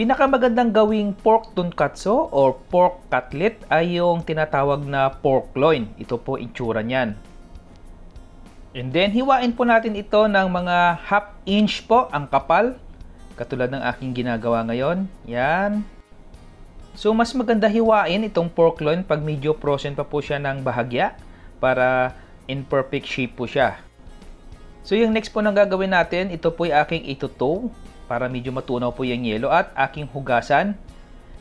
Pinakamagandang gawing pork tonkatsu or pork cutlet ay yung tinatawag na pork loin. Ito po itsura niyan. And then, hiwain po natin ito ng mga half inch po ang kapal. Katulad ng aking ginagawa ngayon. Yan. So, mas maganda hiwain itong pork loin pag medyo frozen pa po siya ng bahagya para in perfect shape po siya. So, yung next po na gagawin natin, ito po yung aking itutow para medyo matunaw po yung yelo at aking hugasan.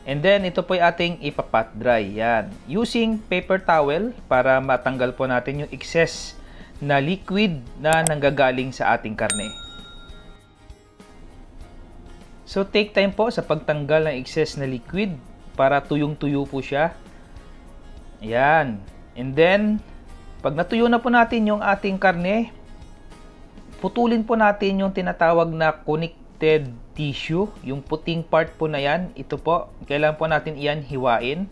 And then, ito po yung ating ipapat dry. Yan. Using paper towel para matanggal po natin yung excess na liquid na nanggagaling sa ating karne. So, take time po sa pagtanggal ng excess na liquid para tuyong-tuyo po siya. Yan. And then, pag natuyo na po natin yung ating karne, putulin po natin yung tinatawag na connected tissue. Yung puting part po na yan, ito po, kailangan po natin iyan hiwain.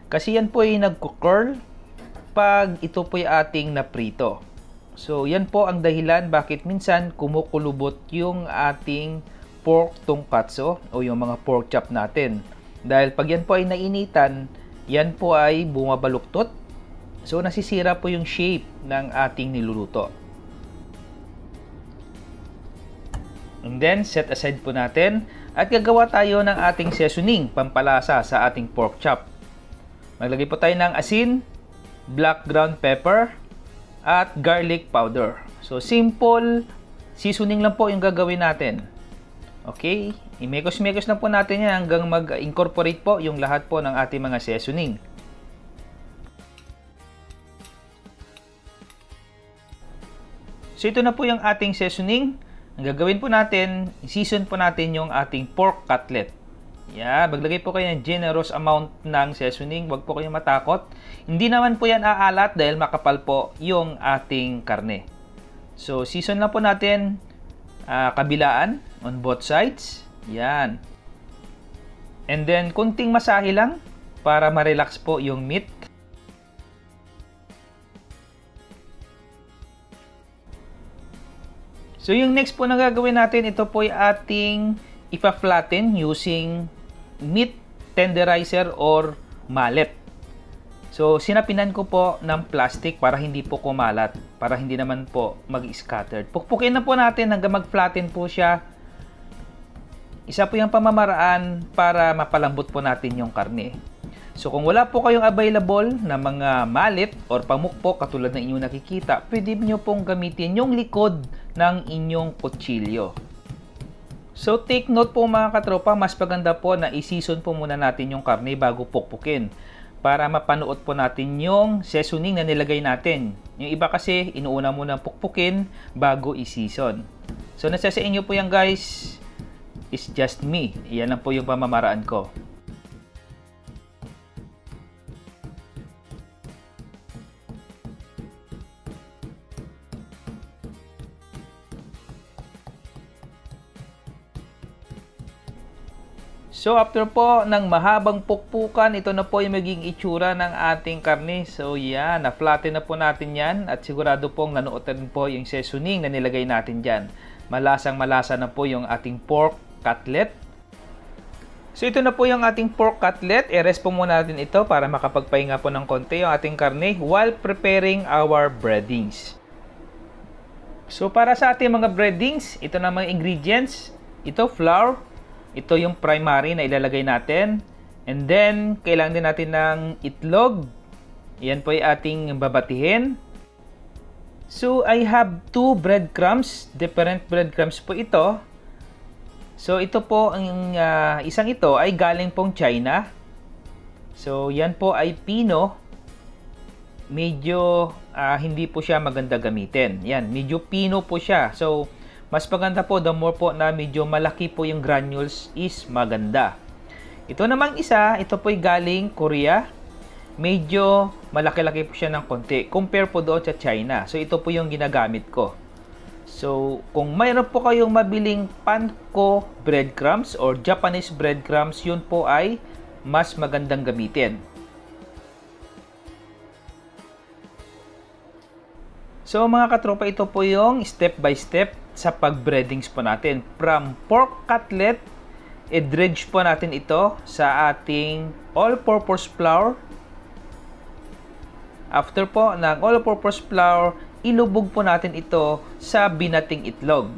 Kasi yan po ay nagko-curl pag ito po ay ating naprito. So, yan po ang dahilan bakit minsan kumukulubot yung ating pork tonkatsu o yung mga pork chop natin. Dahil pag yan po ay nainitan, yan po ay bumabaluktot. So, nasisira po yung shape ng ating niluluto. And then, set aside po natin at gagawa tayo ng ating seasoning pampalasa sa ating pork chop. Maglagay po tayo ng asin, black ground pepper, at garlic powder. So, simple seasoning lang po yung gagawin natin. Okay? Imekos-mekos na po natin yan hanggang mag-incorporate po yung lahat po ng ating mga seasoning. So, ito na po yung ating seasoning. Ang gagawin po natin, season po natin yung ating pork cutlet. Yan, maglagay po kayo ng generous amount ng seasoning. Huwag po kayong matakot. Hindi naman po yan aalat dahil makapal po yung ating karne. So, season lang po natin kabilaan on both sides. Yan. And then, kunting masahe lang para ma-relax po yung meat. So, yung next po na gagawin natin, ito po yung ating ipa-flatten using meat tenderizer or mallet. So, sinapinan ko po ng plastic para hindi po kumalat, para hindi naman po mag-scattered. Pukpukin na po natin hanggang mag-flatten po siya. Isa po yung pamamaraan para mapalambot po natin yung karne. So, kung wala po kayong available na mga mallet or pamukpok katulad ng inyong nakikita, pwede nyo pong gamitin yung likod ng inyong kutsilyo. So, take note po mga katropa, mas maganda po na i-season po muna natin yung karne bago pukpukin para mapanood po natin yung seasoning na nilagay natin. Yung iba kasi, inuuna muna pukpukin bago i-season. So, nasa sa inyo po yan guys. It's just me. Iyan lang po yung pamamaraan ko. So, after po ng mahabang pukpukan, ito na po yung maging itsura ng ating karne. So, yan. Na-flatten na po natin yan. At sigurado pong nanuotan po yung seasoning na nilagay natin dyan. Malasang-malasa na po yung ating pork cutlet. So, ito na po yung ating pork cutlet. I-rest po muna natin ito para makapagpahinga po ng konti yung ating karne while preparing our breadings. So, para sa ating mga breadings, ito na mga ingredients. Ito, flour. Ito yung primary na ilalagay natin. And then, kailangan din natin ng itlog. Yan po yung ating babatihin. So, I have 2 breadcrumbs. Different breadcrumbs po ito. So, ito po, ang isang ito ay galing pong China. So, yan po ay pino. Medyo hindi po siya maganda gamitin. Yan, medyo pino po siya. So, mas maganda po, the more po na medyo malaki po yung granules is maganda. Ito namang isa, ito po ay galing Korea. Medyo malaki-laki po siya ng konti. Compare po doon sa China. So, ito po yung ginagamit ko. So, kung mayroon po kayong mabiling panko breadcrumbs or Japanese breadcrumbs, yun po ay mas magandang gamitin. So, mga katropa, ito po yung step by step sa pag-breadings po natin. From pork cutlet, i-dredge po natin ito sa ating all-purpose flour. After po ng all-purpose flour, ilubog po natin ito sa binating itlog.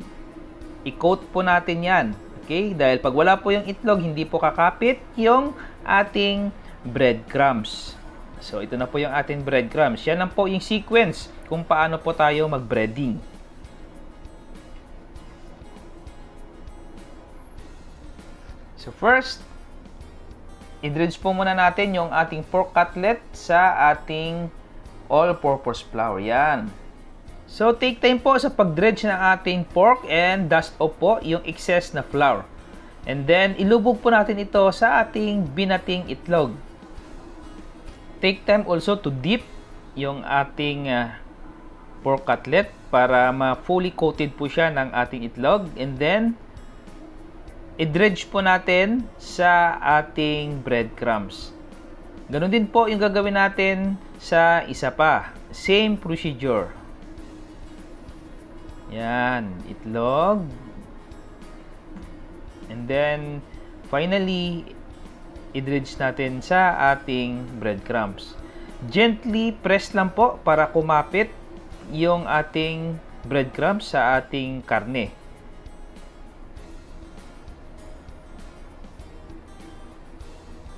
I-coat po natin yan. Okay? Dahil pag wala po yung itlog, hindi po kakapit yung ating breadcrumbs. So, ito na po yung ating breadcrumbs. Yan lang po yung sequence kung paano po tayo mag-breading. So, first, i-dredge po muna natin yung ating pork cutlet sa ating all-purpose flour. Yan. So, take time po sa pag-dredge ng ating pork and dust off po yung excess na flour. And then, ilubog po natin ito sa ating binating itlog. Take time also to dip yung ating pork cutlet para ma-fully coated po siya ng ating itlog. And then, i-dredge po natin sa ating breadcrumbs. Ganon din po yung gagawin natin sa isa pa. Same procedure. Yan, itlog. And then, finally, i-dredge natin sa ating breadcrumbs. Gently press lang po para kumapit yung ating breadcrumbs sa ating karne.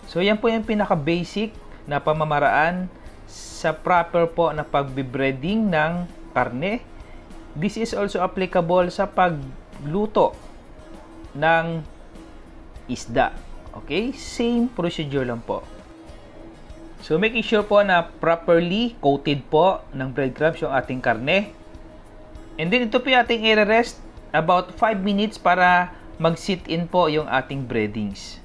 So, yan po yung pinaka-basic na pamamaraan sa proper po na pagbe-breading ng karne. This is also applicable sa pagluto ng isda. Okay? Same procedure lang po. So, make sure po na properly coated po ng breadcrumbs yung ating karne. And then, ito po yung ating i-rest about 5 minutes para mag-sit in po yung ating breadings.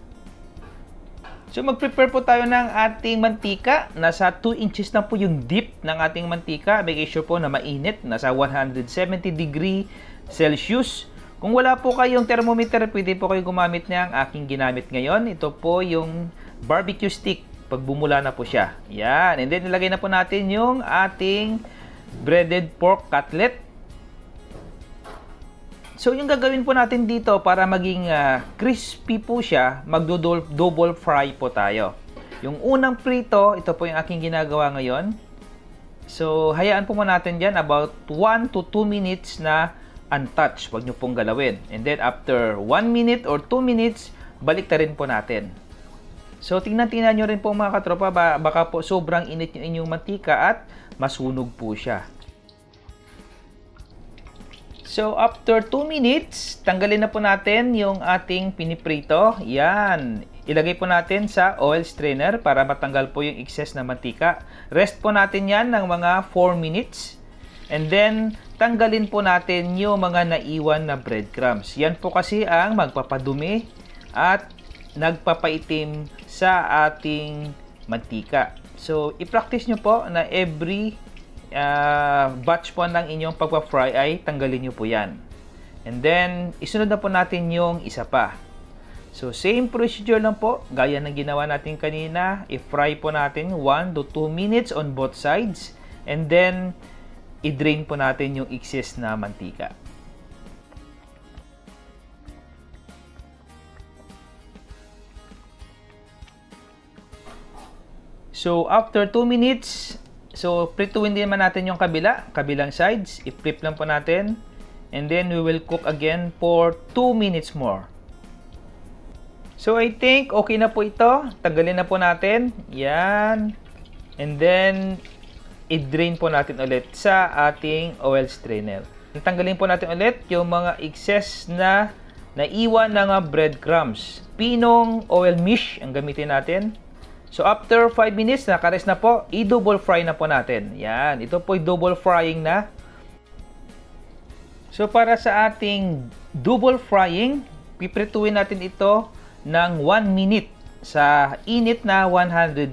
So, mag-prepare po tayo ng ating mantika. Nasa 2 inches na po yung dip ng ating mantika. Make sure po na mainit. Nasa 170 degree Celsius. Kung wala po kayong thermometer, pwede po kayo gumamit niya. Ang aking ginamit ngayon, ito po yung barbecue stick. Pag bumula na po siya. Yan. And then, ilagay na po natin yung ating breaded pork cutlet. So, yung gagawin po natin dito para maging crispy po siya, mag-double fry po tayo. Yung unang prito, ito po yung aking ginagawa ngayon. So, hayaan po muna natin dyan about 1 to 2 minutes na untouched. Huwag nyo pong galawin. And then, after 1 minute or 2 minutes, balik na rin po natin. So, tingnan-tingnan nyo rin po mga katropa, baka po sobrang init yung inyong mantika at masunog po siya. So, after 2 minutes, tanggalin na po natin yung ating piniprito. Yan. Ilagay po natin sa oil strainer para matanggal po yung excess na mantika. Rest po natin yan ng mga 4 minutes. And then, tanggalin po natin yung mga naiwan na breadcrumbs. Yan po kasi ang magpapadumi at nagpapaitim sa ating mantika. So, i-practice nyo po na every batch po ng inyong pagpa-fry ay tanggalin nyo po yan. And then, isunod na po natin yung isa pa. So, same procedure lang po. Gaya ng ginawa natin kanina. I-fry po natin 1 to 2 minutes on both sides. And then, i-drain po natin yung excess na mantika. So, after 2 minutes, so, prituin din naman natin yung kabilang sides. I-flip lang po natin. And then, we will cook again for 2 minutes more. So, I think okay na po ito. Tanggalin na po natin. Yan. And then, i-drain po natin ulit sa ating oil strainer. Tanggalin po natin ulit yung mga excess na naiwan ng breadcrumbs. Pinong oil mesh ang gamitin natin. So, after 5 minutes, nakares na po, i-double fry na po natin. Yan. Ito po double frying na. So, para sa ating double frying, piprituin natin ito ng 1 minute sa init na 180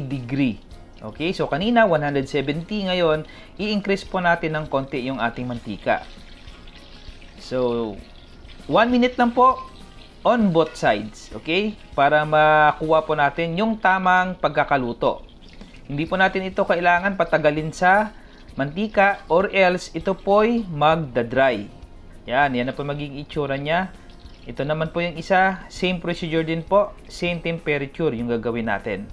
degree. Okay? So, kanina 170, ngayon, i-increase po natin ng konti yung ating mantika. So, 1 minute lang po on both sides, okay? Para makuha po natin yung tamang pagkakaluto. Hindi po natin ito kailangan patagalin sa mantika or else ito po'y magda-dry. Yan na po magiging itsura niya Ito naman po yung isa, same procedure din po, same temperature yung gagawin natin.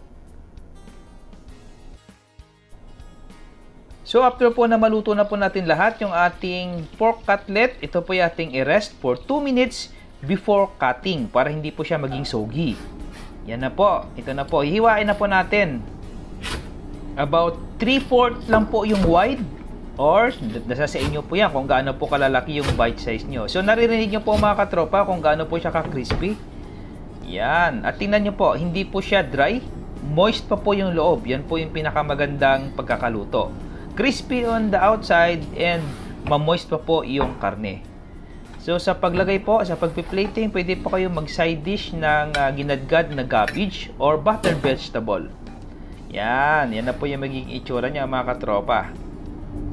So after po na maluto na po natin lahat yung ating pork cutlet, ito po yung ating i-rest for 2 minutes before cutting para hindi po siya maging soggy. Yan na po, ito na po, hihiwain na po natin. About 3/4 lang po yung wide, or nasa sa inyo po yan kung gaano po kalalaki yung bite size nyo. So naririnig nyo po mga katropa kung gaano po siya ka-crispy. Yan, at tingnan nyo po, hindi po siya dry, moist pa po yung loob. Yan po yung pinakamagandang pagkakaluto. Crispy on the outside and ma-moist pa po yung karne. So sa paglagay po, sa pagpi-plating, pwede po kayo mag-side dish ng ginadgad na cabbage or buttered vegetable. Yan na po yung magiging itsura niya mga katropa.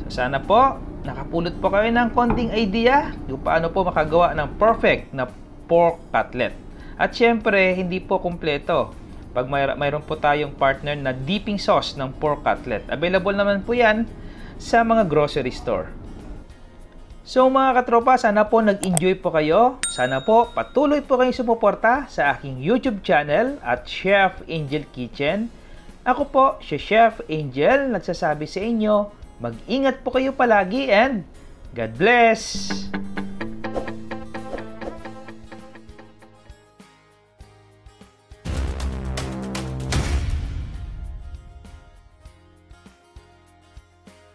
So sana po, nakapulot po kayo ng konting idea kung paano po makagawa ng perfect na pork cutlet. At syempre, hindi po kumpleto pag mayroon po tayong partner na dipping sauce ng pork cutlet. Available naman po yan sa mga grocery store. So mga katropa, sana po nag-enjoy po kayo. Sana po patuloy po kayong sumuporta sa aking YouTube channel at Chef Angel Kitchen. Ako po, si Chef Angel, nagsasabi sa inyo, mag-ingat po kayo palagi and God bless!